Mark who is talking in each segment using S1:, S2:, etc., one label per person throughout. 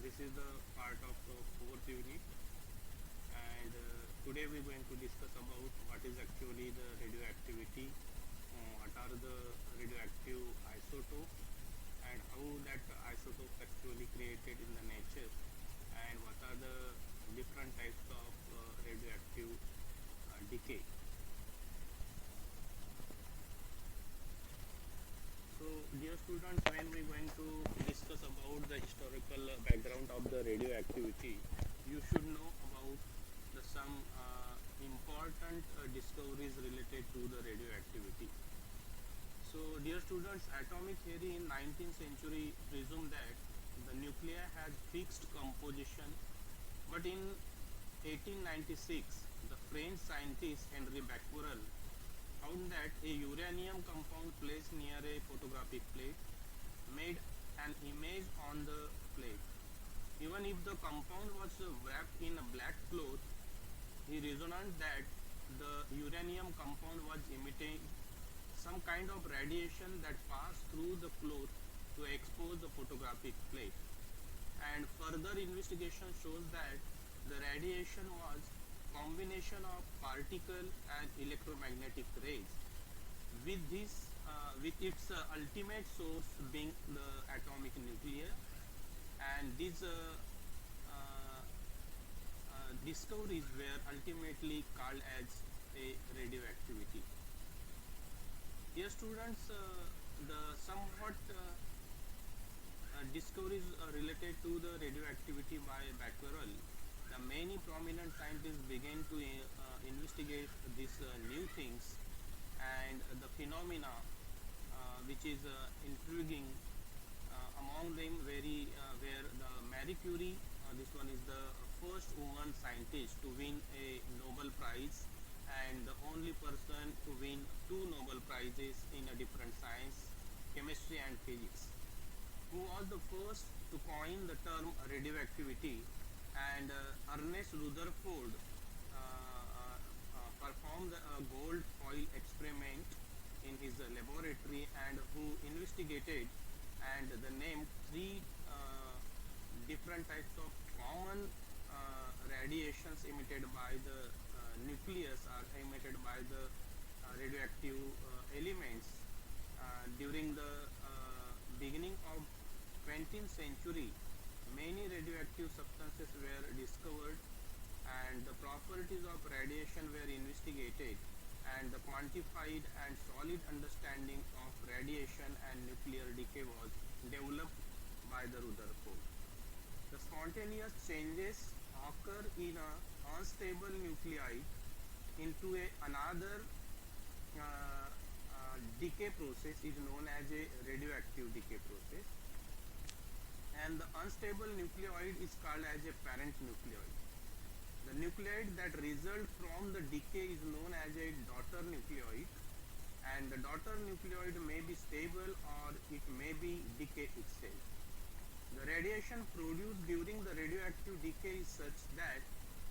S1: This is the part of the fourth unit, and today we're going to discuss about what is actually the radioactivity, what are the radioactive isotopes, and how that isotopes actually created in the nature, and what are the different types of radioactive decay. So, dear students, when we're going to discuss about the historical background of the radioactivity, you should know about some important discoveries related to the radioactivity. So, dear students, atomic theory in 19th century presumed that the nuclei has fixed composition, but in 1896, the French scientist Henri Becquerel found that a uranium compound placed near a photographic plate made an image on the plate. Even if the compound was wrapped in a black cloth, he reasoned that the uranium compound was emitting some kind of radiation that passed through the cloth to expose the photographic plate. And further investigation shows that the radiation was combination of particle and electromagnetic rays, with with its ultimate source being the atomic nucleus. And these discoveries were ultimately called as a radioactivity. Here, students, the somewhat discoveries related to the radioactivity by Becquerel, the many prominent scientists began to investigate these new things and the phenomena which is intriguing. Among them, very where the Marie Curie, this one is the first woman scientist to win a Nobel Prize and the only person to win two Nobel Prizes in a different science, chemistry and physics, who was the first to coin the term radioactivity, and Ernest Rutherford performed a gold foil experiment in his laboratory and who investigated and the named three different types of common radiations emitted by the nucleus or emitted by the radioactive elements during the beginning of 20th century. Many radioactive substances were discovered and the properties of radiation were investigated, and the quantified and solid understanding of radiation and nuclear decay was developed by the Rutherford. The spontaneous changes occur in a unstable nuclei into another decay process is known as a radioactive decay process, and the unstable nucleoid is called as a parent nucleoid. The nucleoid that result from the decay is known as a daughter nucleoid, and the daughter nucleoid may be stable or it may be decay itself. The radiation produced during the radioactive decay is such that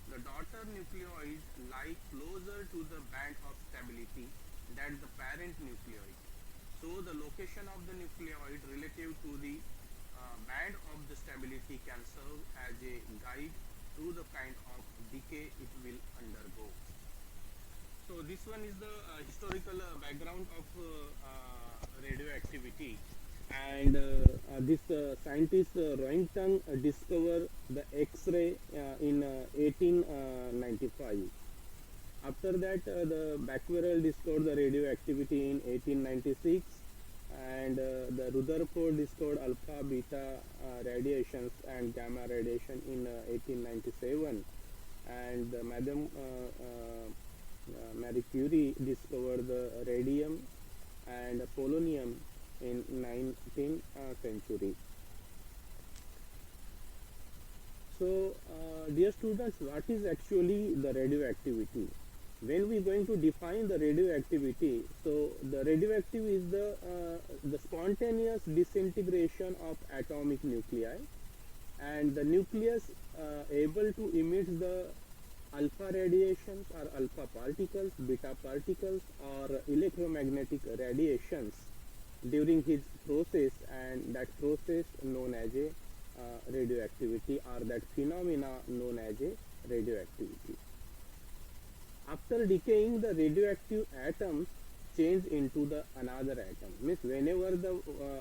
S1: the daughter nucleoid lie closer to the band of stability than the parent nucleoid. So the location of the nucleoid relative to the band of the stability can serve as a guide to the kind of decay it will undergo. So this one is the historical background of radioactivity, and this scientist Roentgen discovered the X-ray in 1895. After that, the Becquerel discovered the radioactivity in 1896, and the Rutherford discovered alpha, beta radiations and gamma radiation in 1897, and Madame Marie Curie discovered the radium and polonium in 19th century. So, dear students, what is actually the radioactivity? When we are going to define the radioactivity, so the radioactive is the spontaneous disintegration of atomic nuclei, and the nucleus able to emit the alpha radiations or alpha particles, beta particles or electromagnetic radiations during his process, and that process known as a radioactivity or that phenomena known as a radioactivity. After decaying, the radioactive atoms change into the another atom. Means whenever the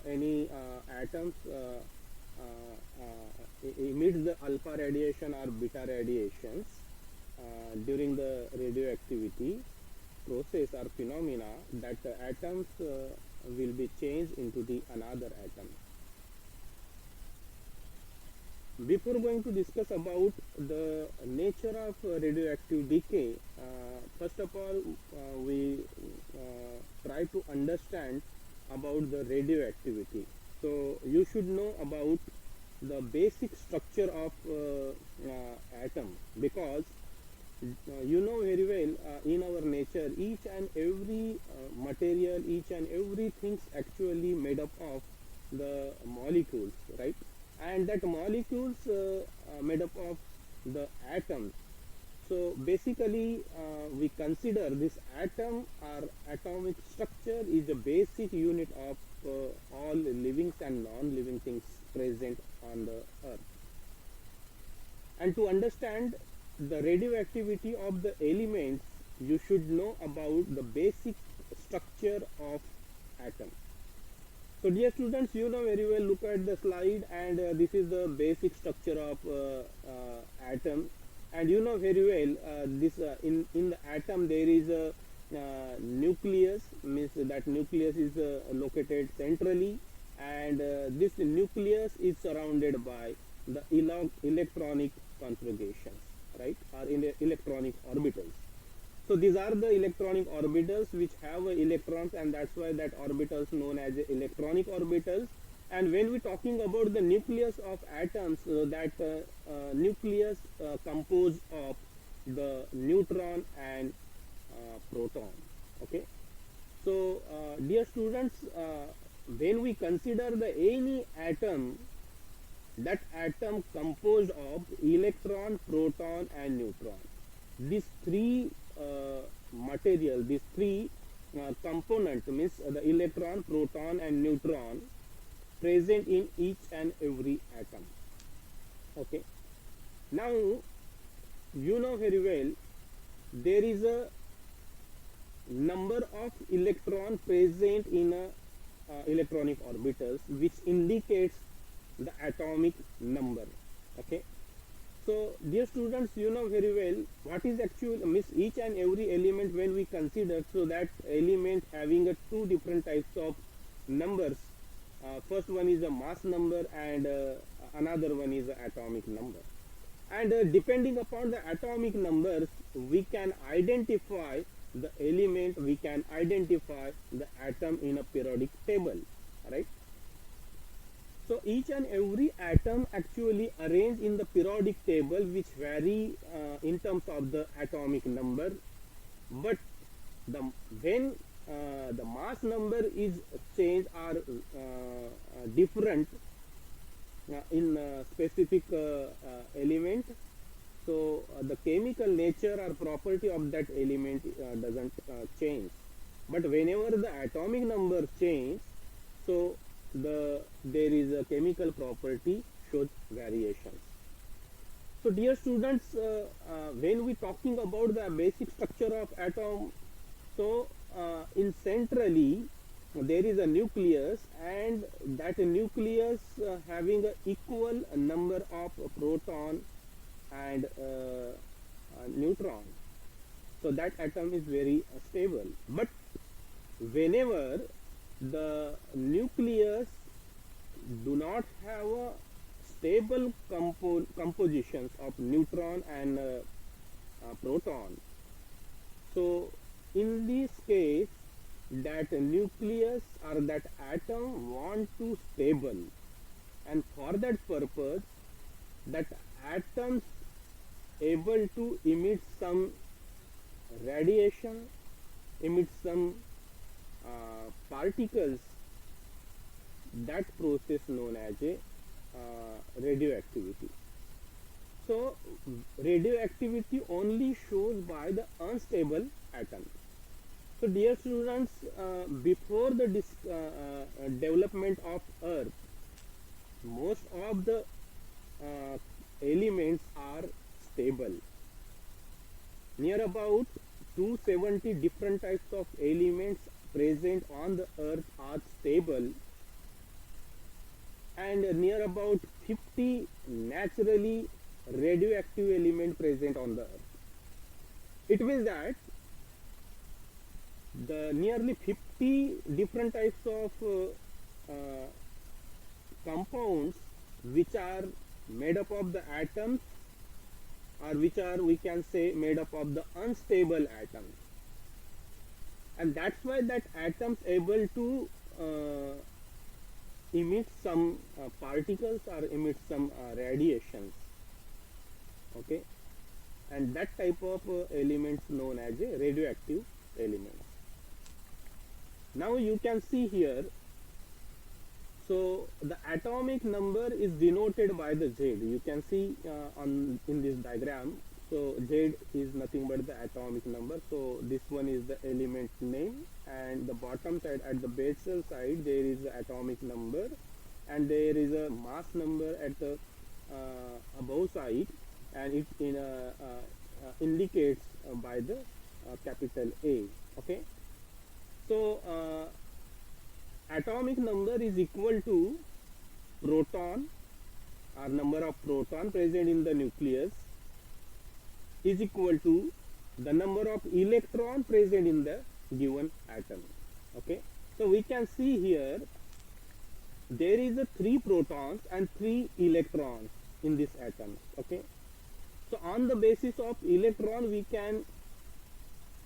S1: any atoms emits the alpha radiation or beta radiations during the radioactivity process or phenomena, that atoms will be changed into the another atom. Before going to discuss about the nature of radioactive decay, first of all, we try to understand about the radioactivity. So you should know about the basic structure of atom, because you know very well in our nature each and every material, each and everything actually made up of the molecules, right? And that molecules made up of the atoms. So basically we consider this atom or atomic structure is a basic unit of all living and non-living things present on the earth. And to understand the radioactivity of the elements, you should know about the basic structure of atom. So dear students, you know very well, look at the slide, and this is the basic structure of atom. And you know very well this in the atom there is a nucleus, means that nucleus is located centrally, and this nucleus is surrounded by the electronic configurations, right, or in the electronic orbitals. So these are the electronic orbitals which have electrons, and that's why that orbitals known as electronic orbitals. And when we're talking about the nucleus of atoms, that nucleus composed of the neutron and proton. Okay. So dear students, when we consider the any atom, that atom composed of electron, proton and neutron. These three material, these three component, means the electron, proton and neutron present in each and every atom. Okay. Now you know very well there is a number of electron present in a electronic orbitals, which indicates the atomic number. Okay. So dear students, you know very well what is actual, means each and every element when we consider, so that element having a two different types of numbers. First one is a mass number, and another one is the atomic number. And depending upon the atomic numbers, we can identify the element, we can identify the atom in a periodic table, right? So each and every atom actually arranged in the periodic table, which vary in terms of the atomic number. But when the mass number is changed or different in a specific element, so the chemical nature or property of that element doesn't change. But whenever the atomic number change, so there is a chemical property shows variations. So dear students, when we talking about the basic structure of atom, so in centrally there is a nucleus, and that nucleus having a equal number of proton and neutron. So that atom is very stable. But whenever the nucleus do not have a stable compositions of neutron and proton, so in this case that nucleus or that atom want to stable, and for that purpose that atoms able to emit some radiation, emit some particles, that process known as a radioactivity. So radioactivity only shows by the unstable atom. So dear students, before the development of earth, most of the elements are stable. Near about 270 different types of elements present on the earth are stable, and near about 50 naturally radioactive elements present on the earth. It means that the nearly 50 different types of compounds which are made up of the atoms, or which are, we can say, made up of the unstable atoms, and that's why that atoms able to emit some particles or emit some radiations. Okay, and that type of elements known as a radioactive elements. Now you can see here, so the atomic number is denoted by the Z. You can see on in this diagram. So Z is nothing but the atomic number. So this one is the element name, and the bottom side at the basal side there is the atomic number, and there is a mass number at the above side, and it indicates by the capital A. Okay. So atomic number is equal to proton, or number of proton present in the nucleus, is equal to the number of electron present in the given atom. Okay, so we can see here there is a 3 protons and 3 electrons in this atom. Okay, so on the basis of electron we can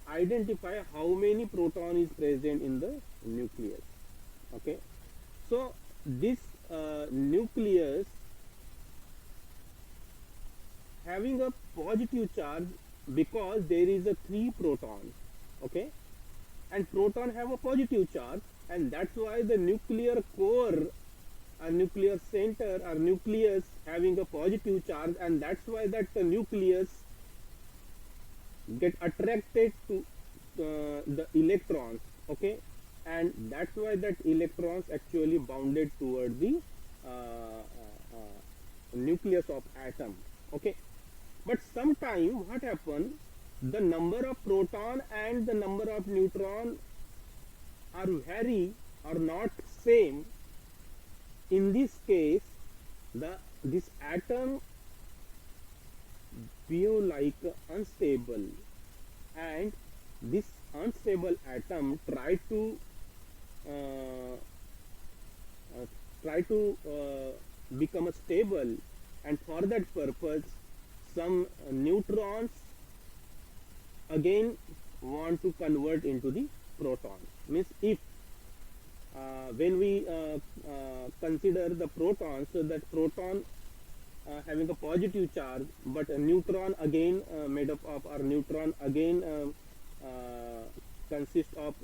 S1: identify how many proton is present in the nucleus. Okay, so this nucleus having a positive charge because there is a 3 protons. Okay, and proton have a positive charge, and that's why the nuclear core, a nuclear center or nucleus having a positive charge, and that's why that the nucleus get attracted to the electrons. Okay, and that's why that electrons actually bounded toward the nucleus of atom. Okay, but sometime what happen, the number of proton and the number of neutron are vary or not same. In this case, this atom behave like unstable, and this unstable atom try to become a stable, and for that purpose some neutrons again want to convert into the proton. Means if when we consider the proton, so that proton having a positive charge, but a neutron again made up of, or neutron again consists of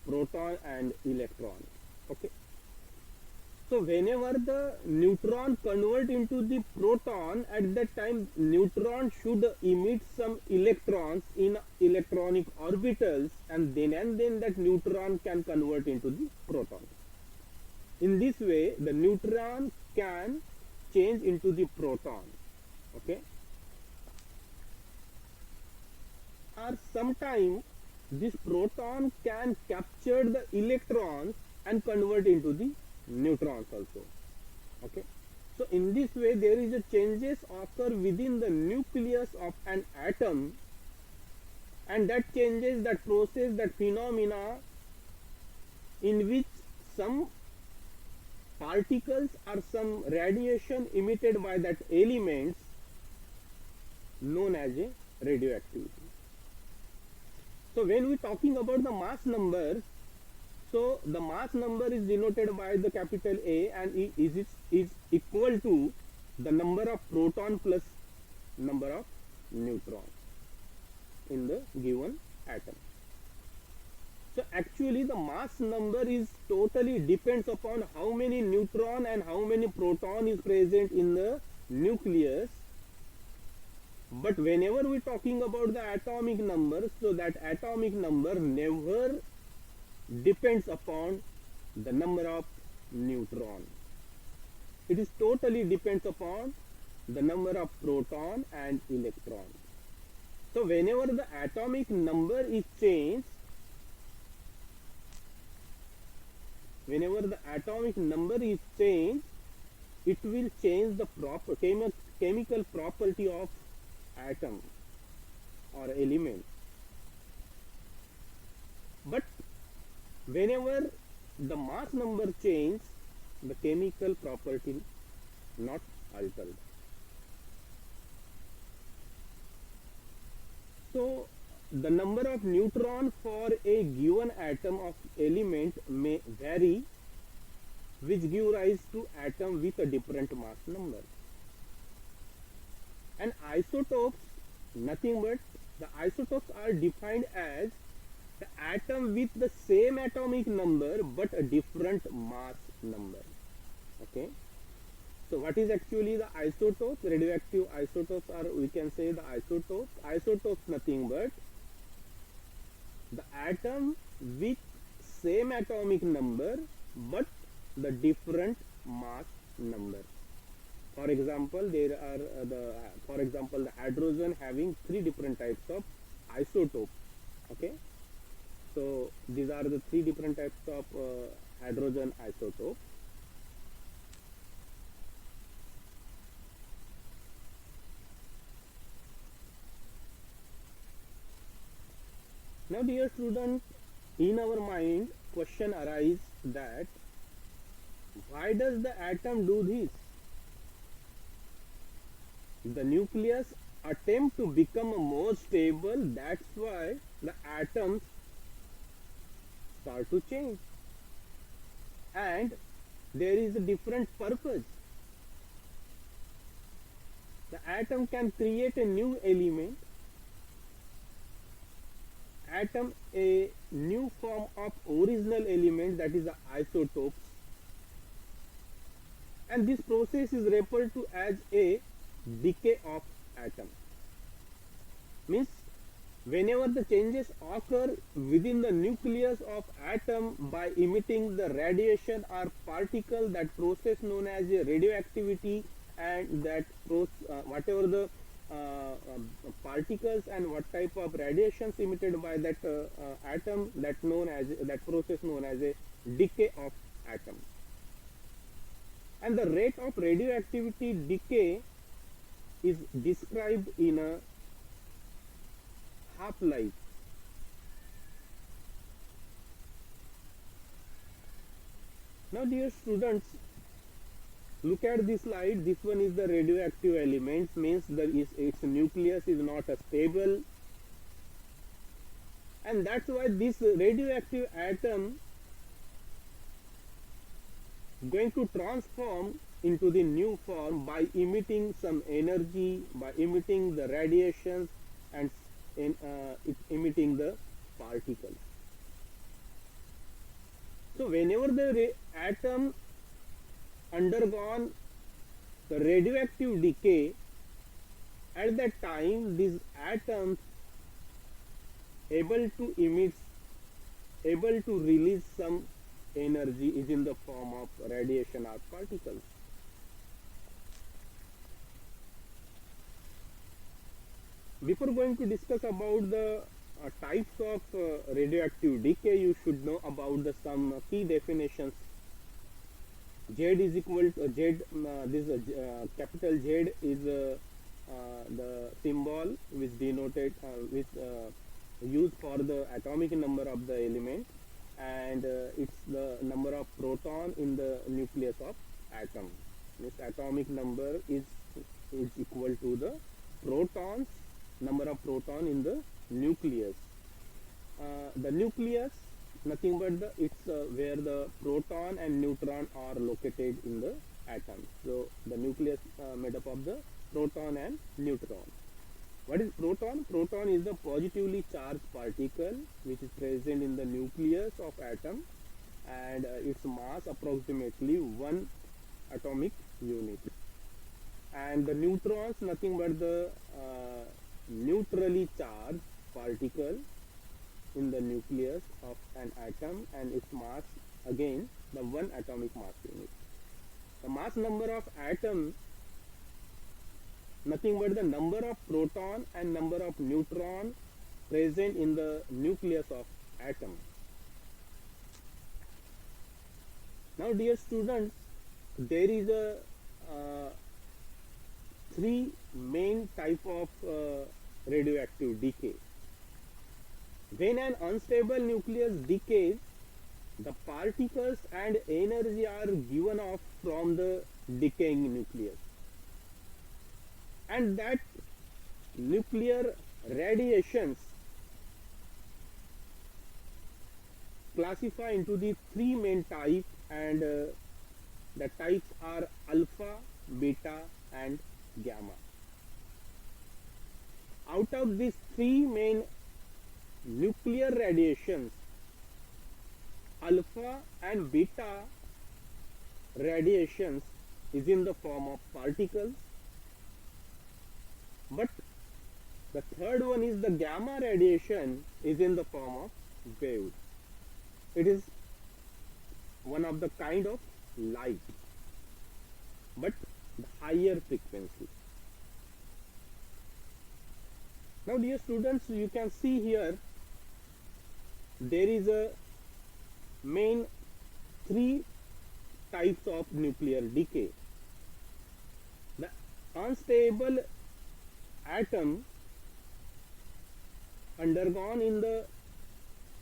S1: proton and electron. Okay, so whenever the neutron convert into the proton, at that time neutron should emit some electrons in electronic orbitals, and then that neutron can convert into the proton. In this way the neutron can change into the proton. Okay, or sometime this proton can capture the electrons and convert into the neutrons also. Okay, so in this way there is a changes occur within the nucleus of an atom, and that changes, that process, that phenomena in which some particles or some radiation emitted by that elements known as a radioactivity. So when we talking about the mass numbers, so the mass number is denoted by the capital A, and is equal to the number of proton plus number of neutrons in the given atom. So actually the mass number is totally depends upon how many neutron and how many proton is present in the nucleus. But whenever we talking about the atomic number, so that atomic number never depends upon the number of neutron. It is totally depends upon the number of proton and electron. So whenever the atomic number is changed, it will change the chemical property of atom or element. But whenever the mass number change, the chemical property not altered. So the number of neutron for a given atom of element may vary, which give rise to atom with a different mass number. And isotopes, nothing but the isotopes are defined as the atom with the same atomic number but a different mass number. Okay. So what is actually the isotopes? Radioactive isotopes, or we can say the isotopes. Isotopes nothing but the atom with same atomic number but the different mass number. For example, there are the hydrogen having 3 different types of isotopes. Okay. So these are the 3 different types of hydrogen isotopes. Now dear student, in our mind question arises that why does the atom do this? The nucleus attempt to become more stable, that's why the atoms start to change. And there is a different purpose. The atom can create a new element, atom a new form of original element, that is the isotopes, and this process is referred to as a decay of atom. Means whenever the changes occur within the nucleus of atom by emitting the radiation or particle, that process known as a radioactivity, and that whatever the particles and what type of radiations emitted by that atom, that process known as a decay of atom. And the rate of radioactivity decay is described in a half-life. Now dear students, look at this slide. This one is the radioactive elements, means that its nucleus is not stable, and that's why this radioactive atom going to transform into the new form by emitting some energy, by emitting the radiations, and emitting the particles. So whenever the atom undergone the radioactive decay, at that time these atoms able to release some energy is in the form of radiation or particles. Before going to discuss about the types of radioactive decay, you should know about some key definitions. Z is equal to Z. Capital Z is the symbol which denoted used for the atomic number of the element, and it's the number of proton in the nucleus of atom. This atomic number is equal to the protons, number of proton in the nucleus. The nucleus nothing but it's where the proton and neutron are located in the atom. So the nucleus made up of the proton and neutron. What is proton? Proton is the positively charged particle which is present in the nucleus of atom, and its mass approximately 1 atomic unit. And the neutrons nothing but the neutrally charged particle in the nucleus of an atom, and its mass again the 1 atomic mass unit. The mass number of atom nothing but the number of proton and number of neutron present in the nucleus of atom. Now dear students, there is a three main type of radioactive decay. When an unstable nucleus decays, the particles and energy are given off from the decaying nucleus, and that nuclear radiations classify into the three main types, and the types are alpha, beta and gamma. Out of these three main nuclear radiations, alpha and beta radiations is in the form of particles, but the third one is the gamma radiation is in the form of waves. It is one of the kind of light, but the higher frequency. Now dear students, you can see here there is a main three types of nuclear decay. The unstable atom undergone in the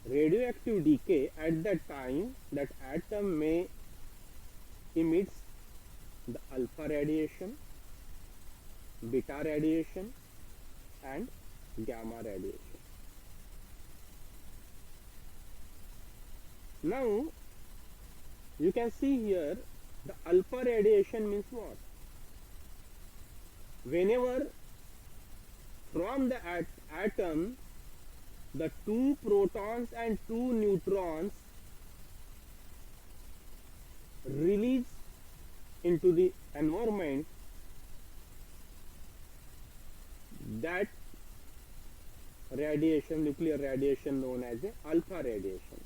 S1: radioactive decay, at that time that atom may emits the alpha radiation, beta radiation and gamma radiation. Now you can see here the alpha radiation means what? Whenever from the atom the two protons and two neutrons release into the environment, that radiation, nuclear radiation, known as a alpha radiation.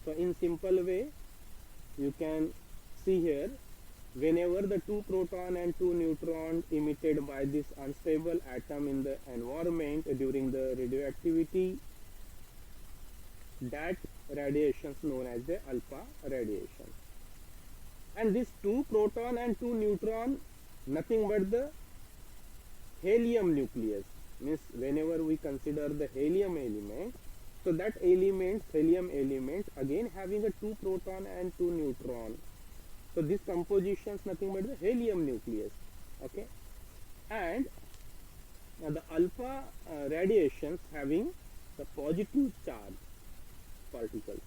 S1: So in simple way you can see here, whenever the two proton and two neutron emitted by this unstable atom in the environment during the radioactivity, that radiation is known as the alpha radiation. And this two proton and two neutron, nothing but the helium nucleus, means whenever we consider the helium element, so that element, helium element, again having a two proton and two neutron. So this composition is nothing but the helium nucleus. Okay, and the alpha radiations having the positive charge particles,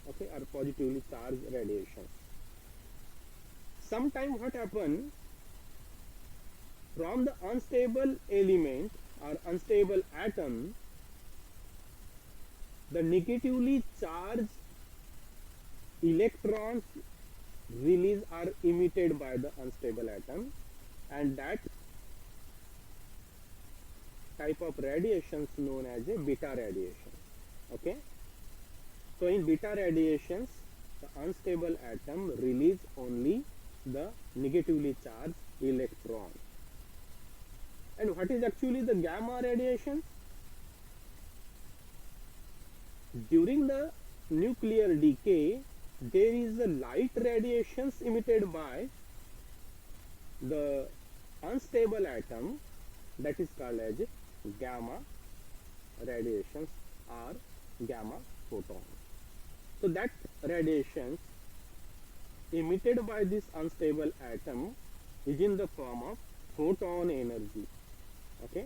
S1: okay, or positively charged radiations. Sometimes what happen, from the unstable element or unstable atom, the negatively charged electrons release are emitted by the unstable atom, and that type of radiation is known as a beta radiation. Okay, so in beta radiations the unstable atom release only the negatively charged electron. And what is actually the gamma radiation? During the nuclear decay, there is a light radiations emitted by the unstable atom, that is called as gamma radiations or gamma photons. So that radiations emitted by this unstable atom is in the form of photon energy. Okay,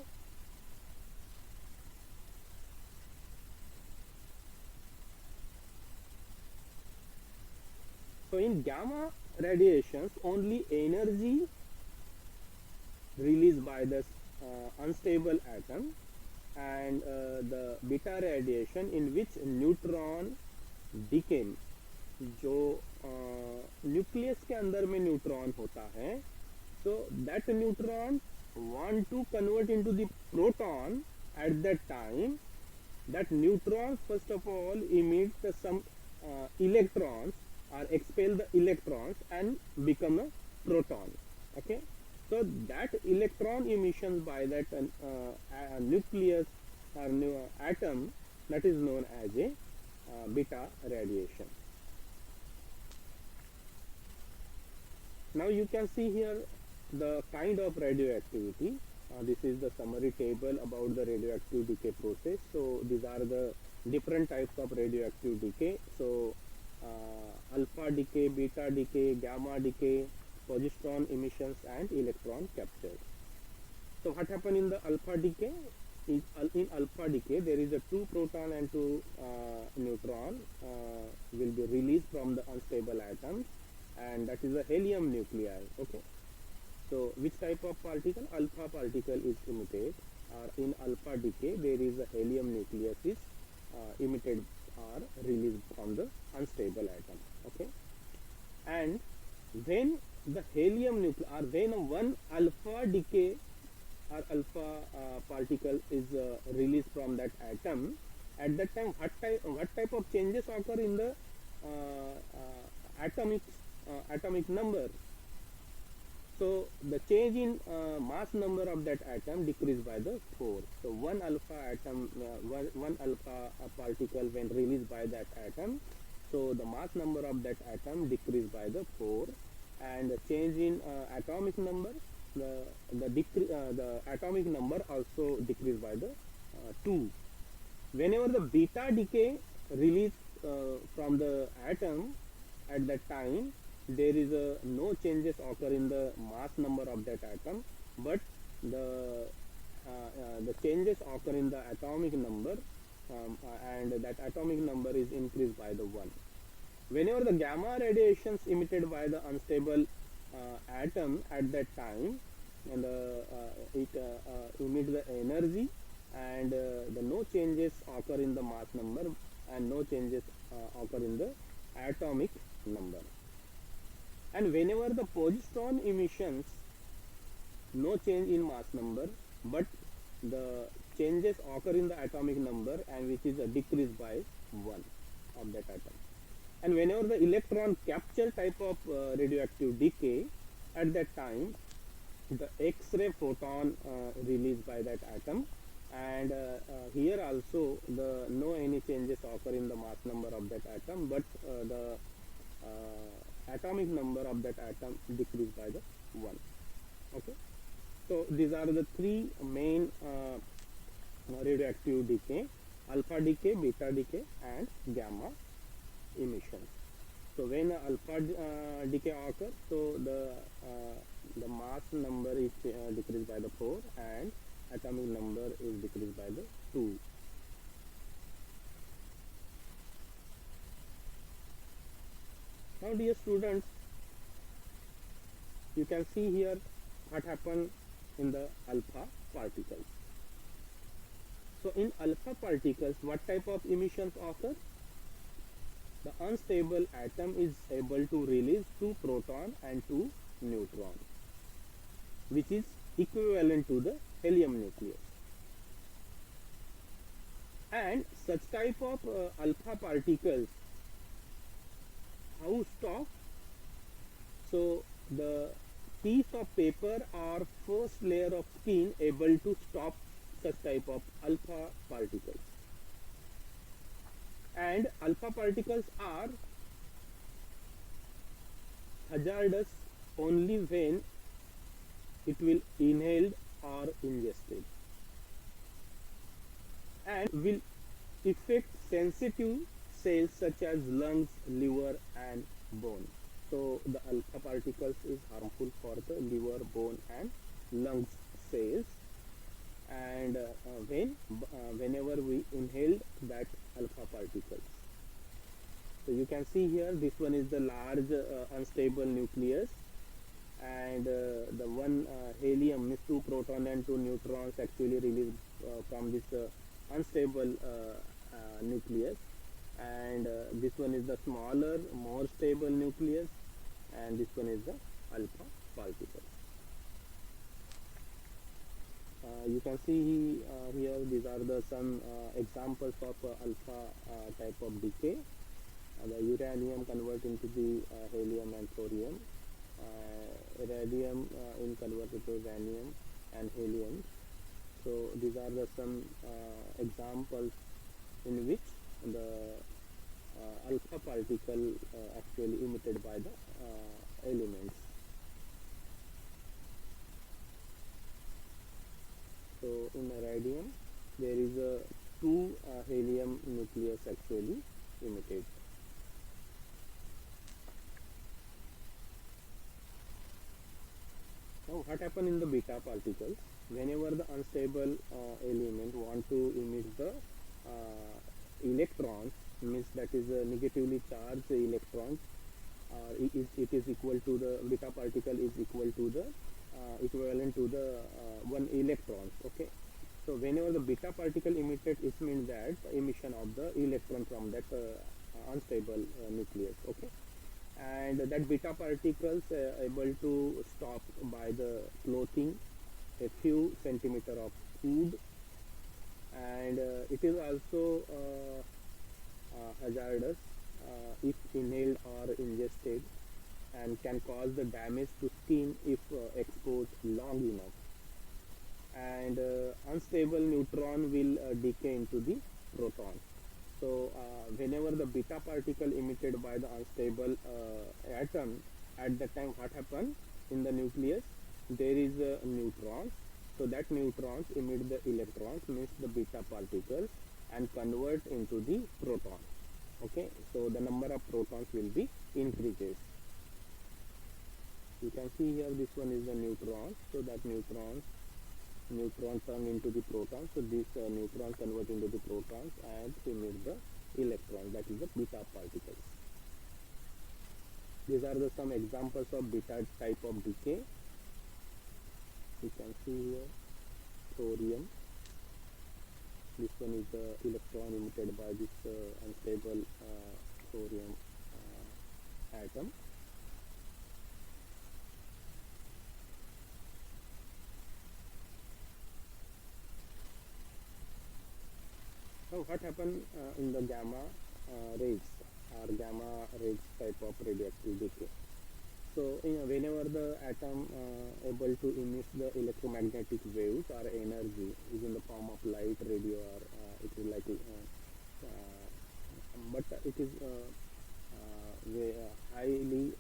S1: so in gamma radiations only energy released by the unstable atom, and the beta radiation in which neutron decay, जो nucleus के अंदर में neutron होता है, so that neutron want to convert into the proton. At that time that neutron first of all emit some electrons or expel the electrons and become a proton. Okay, So that electron emissions by that nucleus or atom, that is known as a beta radiation. Now you can see here the kind of radioactivity. This is the summary table about the radioactive decay process. So these are the different types of radioactive decay. So alpha decay, beta decay, gamma decay, positron emissions, and electron capture. So what happened in the alpha decay? In alpha decay, there is a 2 proton and 2 neutron will be released from the unstable atoms, and that is a helium nuclei. Okay. So which type of particle? Alpha particle is emitted, or in alpha decay there is a helium nucleus is emitted or released from the unstable atom. Okay. And when the helium nucleus, or when one alpha decay or alpha particle is released from that atom, at that time what type of changes occur in the atomic number? So the change in mass number of that atom decreased by the 4. So one alpha atom, one alpha particle when released by that atom, so the mass number of that atom decreased by the 4, and the change in atomic number, the atomic number also decreased by the 2. Whenever the beta decay released from the atom, at that time there is no changes occur in the mass number of that atom, but the changes occur in the atomic number, and that atomic number is increased by the 1. Whenever the gamma radiations emitted by the unstable atom, at that time, and it emits the energy, and the no changes occur in the mass number, and no changes occur in the atomic number. And whenever the positron emissions, no change in mass number, but the changes occur in the atomic number, and which is decreased by 1 of that atom. And whenever the electron capture type of radioactive decay, at that time the X-ray photon released by that atom, and here also the no any changes occur in the mass number of that atom, but the atomic number of that atom decreased by the 1. Okay. So these are the 3 main radioactive decay: alpha decay, beta decay, and gamma emissions. So when alpha decay occurs, so the mass number is decreased by the 4, and atomic number is decreased by the 2. Now dear students, you can see here what happened in the alpha particles. So in alpha particles, what type of emissions occur? The unstable atom is able to release 2 proton and 2 neutron, which is equivalent to the helium nucleus. And such type of alpha particles, how stop? So the piece of paper or first layer of skin able to stop such type of alpha particles. And alpha particles are hazardous only when it will inhaled or ingested, and will affect sensitive cells such as lungs, liver, and bone. So the alpha particles is harmful for the liver, bone, and lungs cells, and whenever we inhale that alpha particles. So you can see here, this one is the large unstable nucleus, and the one helium means 2 proton and 2 neutrons actually released from this unstable nucleus, and this one is the smaller, more stable nucleus, and this one is the alpha particle. You can see here, these are the some examples of alpha type of decay. The uranium convert into the helium and thorium. radium in converted to uranium, and helium. So these are the some examples in which the alpha particle actually emitted by the elements. So in radium there is a two helium nucleus actually emitted. Now what happen in the beta particles? Whenever the unstable element want to emit the electrons, means that is a negatively charged electrons, it is equal to the beta particle is equal to the equivalent to the one electrons. Okay, so whenever the beta particle emitted, it means that emission of the electron from that unstable nucleus. Okay, and that beta particles able to stop by the clothing a few centimeter of food, and it is also hazardous if inhaled or ingested, and can cause the damage to skin if exposed long enough. And unstable neutron will decay into the proton. So whenever the beta particle emitted by the unstable atom, at that time what happen in the nucleus, there is a neutron. So that neutrons emit the electrons, means the beta particles, and convert into the proton. Okay, so the number of protons will be increases. You can see here this one is the neutron. So that neutron turn into the protons. So this neutron convert into the protons and emit the electron, that is the beta particles. These are the some examples of beta type of decay. You can see here thorium. This one is the electron emitted by this unstable thorium atom. Now what happen in the gamma rays or gamma rays type of radioactive decay? So whenever the atom able to emit the electromagnetic waves or energy is in the form of light, radio, or it is like but it is highly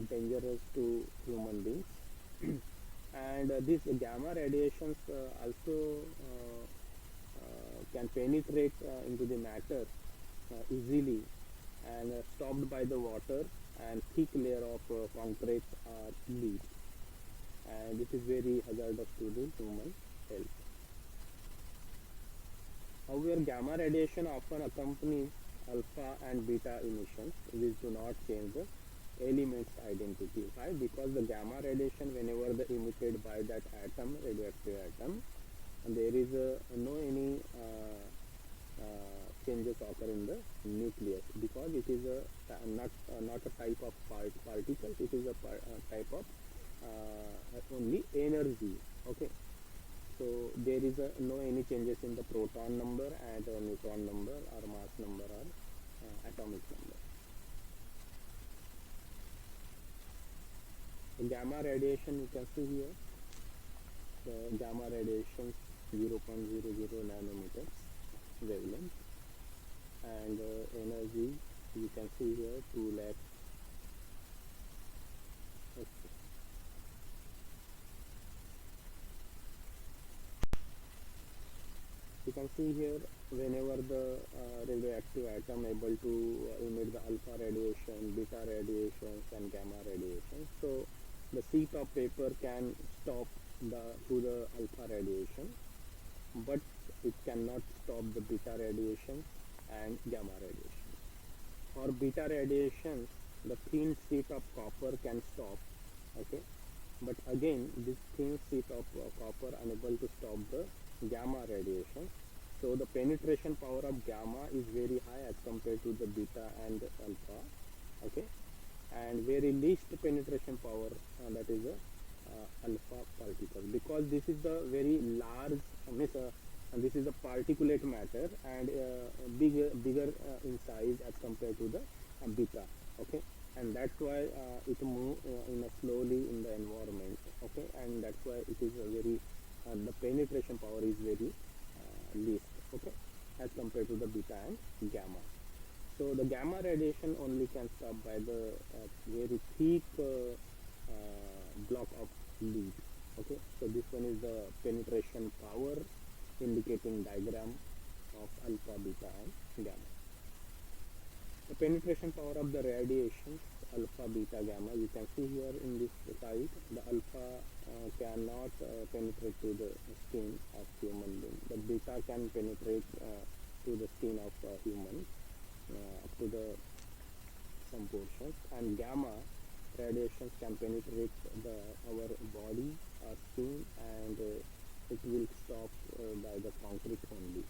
S1: dangerous to human beings. And these gamma radiations also can penetrate into the matter easily, and stopped by the water and thick layer of concrete or lead, and this is very hazardous to the human health. However, gamma radiation often accompanies alpha and beta emissions, which do not change the element's identity. Why? Because the gamma radiation, whenever the emitted by that atom, radioactive atom, and there is no any changes occur in the nucleus, because it is not a type of particles, it is a type of only energy. Okay, so there is no any changes in the proton number and neutron number or mass number or atomic number. The gamma radiation, you can see here the gamma radiation 0.00 nanometers wavelength, and energy you can see here 2 lakh. Okay. You can see here whenever the radioactive atom able to emit the alpha radiation, beta radiations, and gamma radiation. So the sheet of paper can stop the alpha radiation, but it cannot stop the beta radiation and gamma radiation. For beta radiation, the thin sheet of copper can stop. Okay, but again this thin sheet of copper unable to stop the gamma radiation. So the penetration power of gamma is very high as compared to the beta and alpha. Okay, and very least penetration power that is the alpha particle, because this is the very large and this is the particulate matter, and bigger in size as compared to the beta. Okay, and that's why it move in a slowly in the environment. Okay, and that's why it is a very the penetration power is very least. Okay, as compared to the beta and gamma. So the gamma radiation only can stop by the very thick block of lead. Okay, so this one is the penetration power indicating diagram of alpha, beta and gamma. The penetration power of the radiations alpha, beta, gamma, you can see here in this side, the alpha cannot penetrate to the skin of human being. The beta can penetrate to the skin of human up to the some portions, and gamma radiations can penetrate our body, our skin, and it will stop by the concrete only.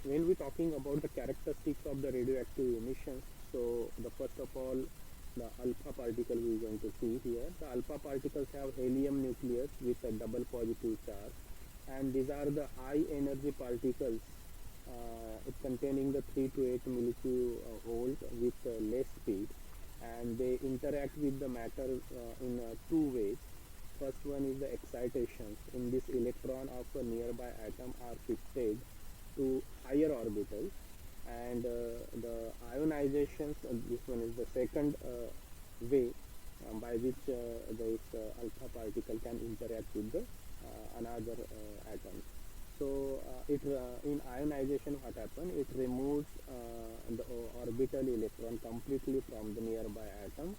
S1: When we're talking about the characteristics of the radioactive emissions, so the first of all, the alpha particle we are going to see here. The alpha particles have helium nucleus with a double positive charge, and these are the high energy particles. It containing the 3 to 8 millivolt with less speed, and they interact with the matter in two ways. First one is the excitations. In this, electron of a nearby atom are shifted to higher orbitals, and the ionizations, this one is the second way by which this alpha particle can interact with the another atom. So it in ionization, what happens? It removes the orbital electron completely from the nearby atom,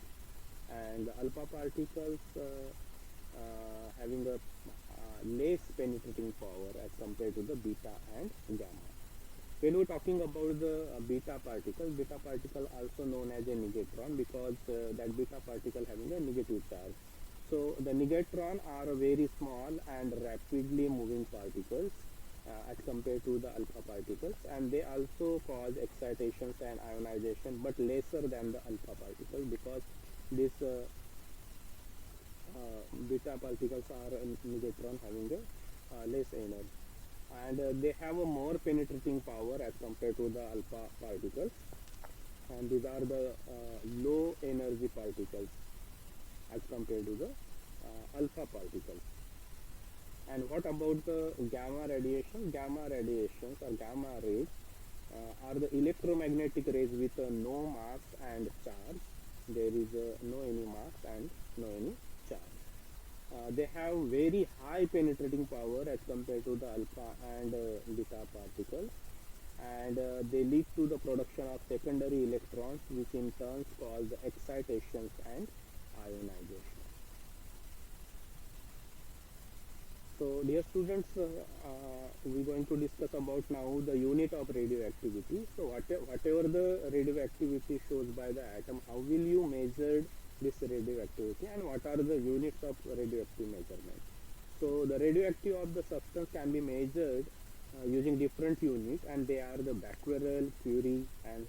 S1: and the alpha particles having a less penetrating power as compared to the beta and gamma. When we're talking about the beta particle also known as a negatron, because that beta particle having a negative charge. So the negatron are very small and rapidly moving particles as compared to the alpha particles, and they also cause excitations and ionization, but lesser than the alpha particles, because this beta particles are negatron having a less energy, and they have a more penetrating power as compared to the alpha particles, and these are the low energy particles as compared to the alpha particles. And what about the gamma radiation? Gamma radiations or gamma rays are the electromagnetic rays with no mass and charge. There is no any mass and no any charge. They have very high penetrating power as compared to the alpha and beta particles, and they lead to the production of secondary electrons, which in turn cause excitations and ionization. So dear students, we're going to discuss about now the unit of radioactivity. So whatever the radioactivity shows by the atom, how will you measure this radioactivity, and what are the units of radioactive measurement? So the radioactivity of the substance can be measured using different units, and they are the Becquerel, Curie, and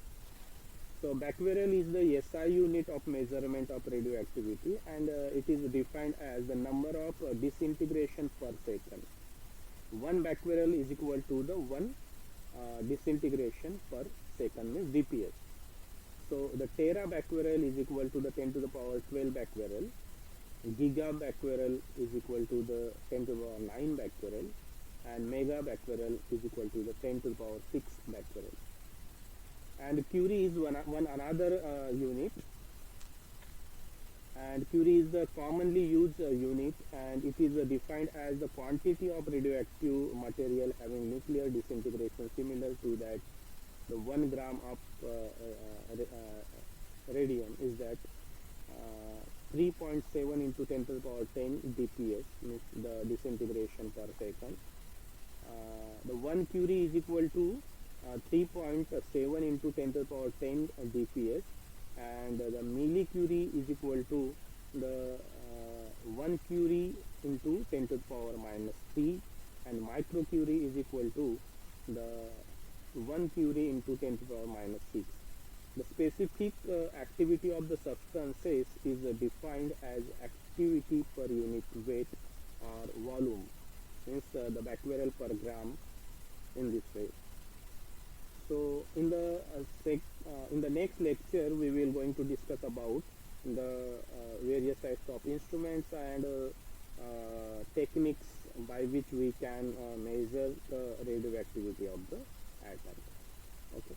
S1: so Becquerel is the SI unit of measurement of radioactivity, and it is defined as the number of disintegration per second. 1 Becquerel is equal to the 1 disintegration per second, means DPS. So the tera Becquerel is equal to the 10 to the power 12 Becquerel. Giga Becquerel is equal to the 10 to the power 9 Becquerel, and mega Becquerel is equal to the 10 to the power 6 Becquerel. And Curie is one another unit, and Curie is the commonly used unit, and it is defined as the quantity of radioactive material having nuclear disintegration similar to that the 1 gram of radium is that 3.7 into 10 to the power 10 dps, means the disintegration per second. The 1 Curie is equal to 3.7 into 10 to the power 10 dps, and the millicurie is equal to the 1 Curie into 10 to the power minus 3, and microcurie is equal to the 1 Curie into 10 to the power minus 6. The specific activity of the substances is defined as activity per unit weight or volume, means the Becquerel per gram in this way. So in the next lecture we will going to discuss about the various types of instruments and techniques by which we can measure the radioactivity of the atom. Okay.